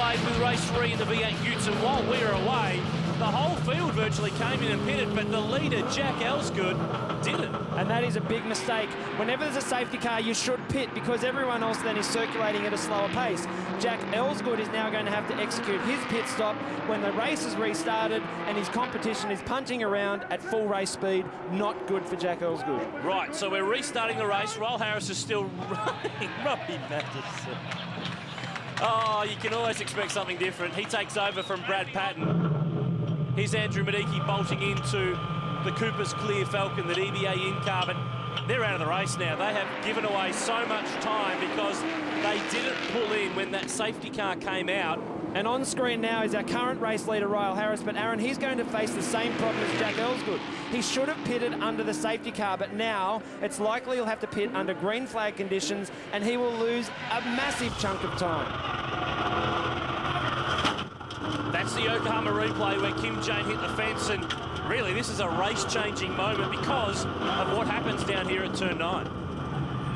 Adelaide with race 3 in the V8Utes, and while we were away, the whole field virtually came in and pitted, but the leader, Jack Elsgood, didn't. And that is a big mistake. Whenever there's a safety car, you should pit because everyone else then is circulating at a slower pace. Jack Elsgood is now going to have to execute his pit stop when the race is restarted and his competition is punching around at full race speed. Not good for Jack Elsgood. Right, so we're restarting the race. Roll Harris is still running. Robbie Matheson. Oh, you can always expect something different. He takes over from Brad Patton. Here's Andrew Medicki bolting into the Cooper's Clear Falcon, the DBA in-car, but they're out of the race now. They have given away so much time because they didn't pull in when that safety car came out. And on screen now is our current race leader, Ryle Harris. But Aaron, he's going to face the same problem as Jack Elsgood. He should have pitted under the safety car, but now it's likely he'll have to pit under green flag conditions, and he will lose a massive chunk of time. That's the Yokohama replay where Kim Jane hit the fence, and really this is a race-changing moment because of what happens down here at turn 9.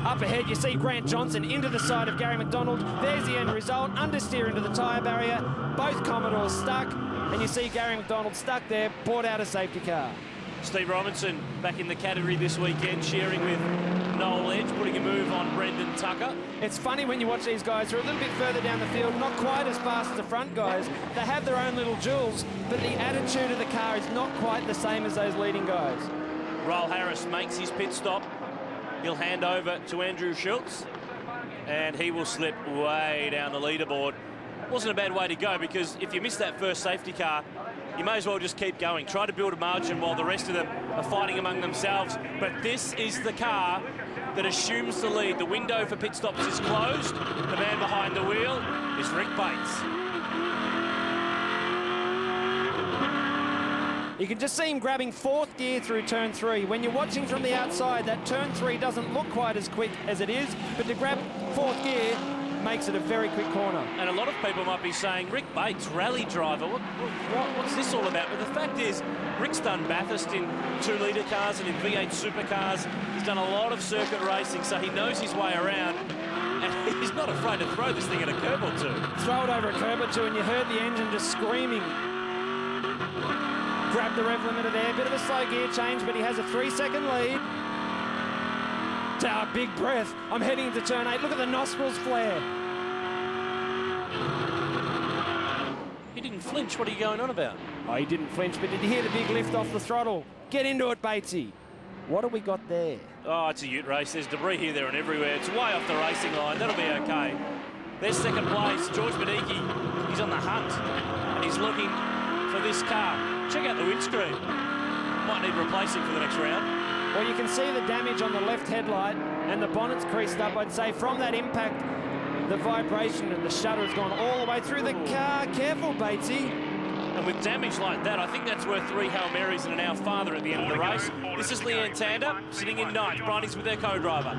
Up ahead, you see Grant Johnson into the side of Gary McDonald. There's the end result. Understeer into the tyre barrier. Both Commodores stuck. And you see Gary McDonald stuck there, brought out a safety car. Steve Robinson back in the category this weekend, sharing with Noel Edge, putting a move on Brendan Tucker. It's funny when you watch these guys who are a little bit further down the field, not quite as fast as the front guys. They have their own little jewels, but the attitude of the car is not quite the same as those leading guys. Roll Harris makes his pit stop. He'll hand over to Andrew Schultz, and he will slip way down the leaderboard. Wasn't a bad way to go, because if you miss that first safety car, you may as well just keep going. Try to build a margin while the rest of them are fighting among themselves. But this is the car that assumes the lead. The window for pit stops is closed. The man behind the wheel is Rick Bates. You can just see him grabbing 4th gear through turn 3. When you're watching from the outside, that turn 3 doesn't look quite as quick as it is, but to grab 4th gear makes it a very quick corner. And a lot of people might be saying, Rick Bates, rally driver, what's this all about? But the fact is, Rick's done Bathurst in 2-litre cars and in V8 supercars. He's done a lot of circuit racing, so he knows his way around. And he's not afraid to throw this thing at a curb or two. Throw it over a curb or two, and you heard the engine just screaming. Grab the rev limiter there, bit of a slow gear change, but he has a 3-second lead. Big breath. I'm heading into turn 8. Look at the nostrils flare. He didn't flinch. What are you going on about? Oh, he didn't flinch, but did you hear the big lift off the throttle? Get into it, Batesy. What have we got there? Oh, it's a ute race. There's debris here, there, and everywhere. It's way off the racing line. That'll be okay. There's second place. George Medicki, he's on the hunt, and he's looking for this car. Check out the windscreen. Might need replacing for the next round. Well, you can see the damage on the left headlight, and the bonnet's creased up. I'd say from that impact, the vibration and the shutter has gone all the way through the car. Careful, Batesy. And with damage like that, I think that's worth 3 Hail Marys and an hour farther at the end of the race. This is Leanne Tander, sitting in 9th. Briding's with their co-driver.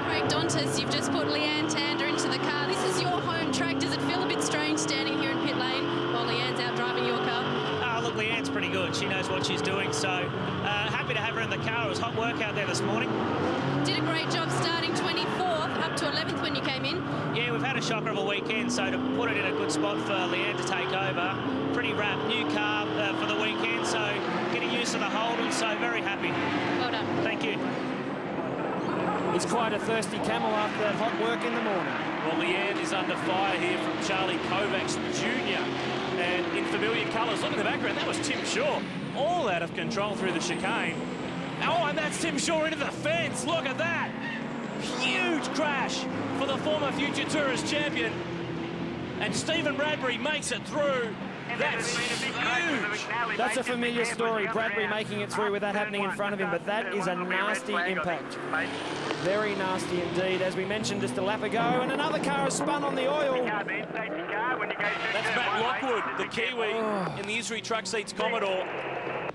Craig Dontis, you've just put Leanne Tander into the car. This is your home track. Does it feel a bit strange standing here in pit lane while Leanne's out driving your car? Look, Leanne's pretty good. She knows what she's doing, so happy to have her in the car. It was hot work out there this morning. Did a great job starting 24th up to 11th when you came in. Yeah, we've had a shocker of a weekend, so to put it in a good spot for Leanne to take over. Pretty wrapped, new car for the weekend, so getting used to the Holden, so very happy. Well done. Thank you. It's quite a thirsty camel after that hot work in the morning. Well, Leanne is under fire here from Charlie Kovacs Jr. And in familiar colours, look at the background, that was Tim Shaw. All out of control through the chicane. Oh, and that's Tim Shaw into the fence. Look at that. Huge crash for the former Future Tourist champion. And Stephen Bradbury makes it through. That's huge. That's a familiar story, Bradbury making it through with that happening in front of him, but that is a nasty impact. Very nasty indeed. As we mentioned just a lap ago, and another car has spun on the oil. That's Matt Lockwood, the Kiwi, in the Isri Truck Seats Commodore.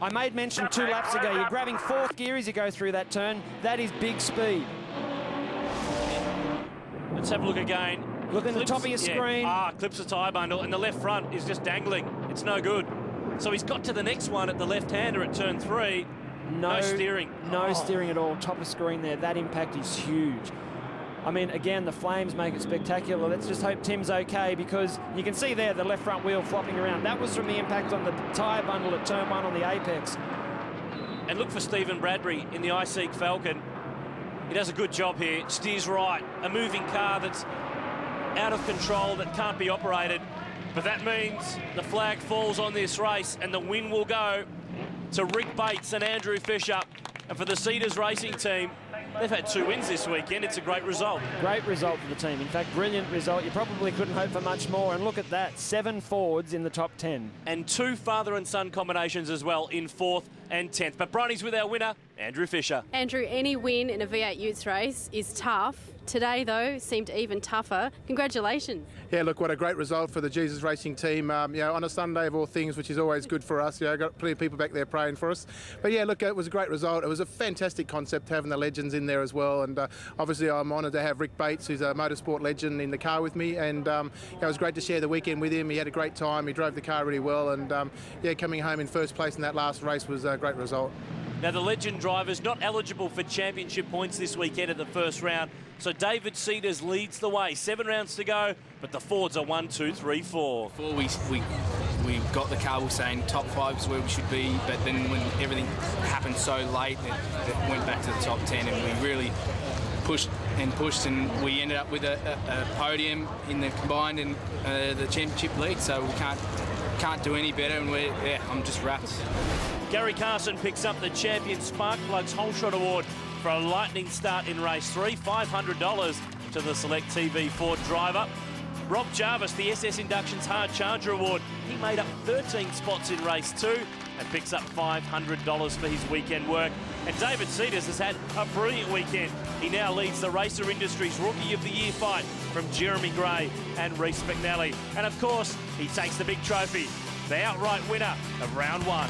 I made mention 2 laps ago, you're grabbing 4th gear as you go through that turn. That is big speed. Let's have a look again. Look at the top of your screen. Clipsal tyre bundle, and the left front is just dangling. It's no good. So he's got to the next one at the left-hander at turn 3. No steering. No steering at all. Top of screen there. That impact is huge. I mean, again, the flames make it spectacular. Let's just hope Tim's okay, because you can see there the left front wheel flopping around. That was from the impact on the tyre bundle at turn 1 on the apex. And look for Stephen Bradbury in the iSeek Falcon. He does a good job here, steers right. A moving car that's out of control, that can't be operated. But that means the flag falls on this race and the win will go to Rick Bates and Andrew Fisher. And for the Cedars racing team, they've had 2 wins this weekend. It's a great result. Great result for the team. In fact, brilliant result. You probably couldn't hope for much more. And look at that, 7 Fords in the top 10. And 2 father and son combinations as well in 4th and 10th. But Bronny's with our winner, Andrew Fisher. Andrew, any win in a V8 Utes race is tough. Today, though, seemed even tougher. Congratulations. Yeah, look, what a great result for the Jesus Racing team. You know, on a Sunday of all things, which is always good for us. You know, got plenty of people back there praying for us. But yeah, look, it was a great result. It was a fantastic concept having the legends in there as well. And obviously, I'm honoured to have Rick Bates, who's a motorsport legend, in the car with me. And it was great to share the weekend with him. He had a great time. He drove the car really well. And yeah, coming home in first place in that last race was a great result. Now, the legend driver's not eligible for championship points this weekend at the first round. So David Cedars leads the way. 7 rounds to go, but the Fords are 1, 2, 3, 4. Before we got the car, we were saying top 5 is where we should be, but then when everything happened so late, it went back to the top 10, and we really pushed, and we ended up with a podium in the combined and the championship lead. So we can't do any better, and I'm just wrapped. Gary Carson picks up the Champion Spark Plugs Whole Shot Award for a lightning start in race 3, $500 to the Select TV Ford driver. Rob Jarvis, the SS Inductions Hard Charger Award. He made up 13 spots in race 2 and picks up $500 for his weekend work. And David Cedars has had a brilliant weekend. He now leads the Racer Industries Rookie of the Year fight from Jeremy Gray and Reece McNally. And of course, he takes the big trophy, the outright winner of round 1.